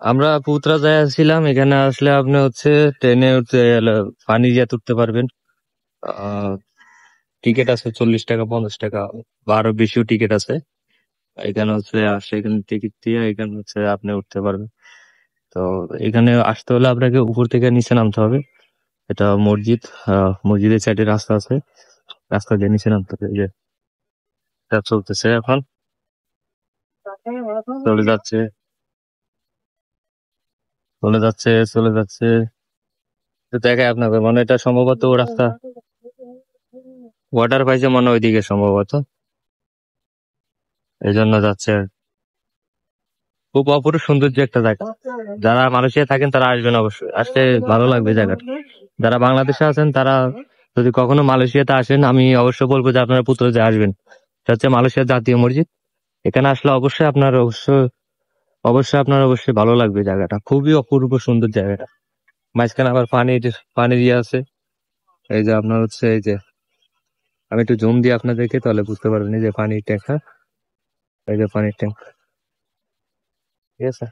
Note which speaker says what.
Speaker 1: আমরা পুত্রা যায় আসছিলাম, এখানে আসলে আপনি হচ্ছে ট্রেনে উঠতে গেলে পানি দিয়ে উঠতে পারবেন। আহ টিকিট আছে 40 টাকা, 50 টাকা বা আরো বেশিও টিকিট আছে। এখানে হচ্ছে আসে, এখানে টিকিট দিয়ে এখানে হচ্ছে আপনি উঠতে পারবেন। তো এখানে আসতে হলে আপনাকে উপর থেকে নিচে নামতে হবে। এটা মসজিদ, মসজিদের সাইডে রাস্তা আছে, রাস্তা দিয়ে নিচে নামতে হবে। এই যে এটা চলতেছে এখন, চলে যাচ্ছে, চলে যাচ্ছে, চলে যাচ্ছে। তো দেখায় আপনাকে, মানে এটা সম্ভবত ও রাস্তা ওয়াটার পাইছে মনে হয় ওইদিকে সম্ভবত, এই জন্য যাচ্ছে। খুব অপরূপ সৌন্দর্য একটা জায়গা। যারা মালয়েশিয়া থাকেন তারা আসবেন অবশ্যই, আসলে ভালো লাগবে জায়গাটা। যারা বাংলাদেশে আছেন তারা যদি কখনো মালয়েশিয়াতে আসেন, আমি অবশ্যই বলবো যে আপনারা পুত্রজে আসবেন। এটা হচ্ছে মালয়েশিয়ার জাতীয় মসজিদ। এখানে আসলে অবশ্যই ভালো লাগবে জায়গাটা, খুবই অপূর্ব সুন্দর জায়গাটা। মাঝখানে আবার পানি দিয়ে আছে। এই যে আপনার হচ্ছে, এই যে আমি একটু জুম দিয়ে আপনাদেরকে, তাহলে বুঝতে পারবেন। এই যে পানির ট্যাঙ্ক, এই যে পানির ট্যাঙ্ক, ঠিক আছে।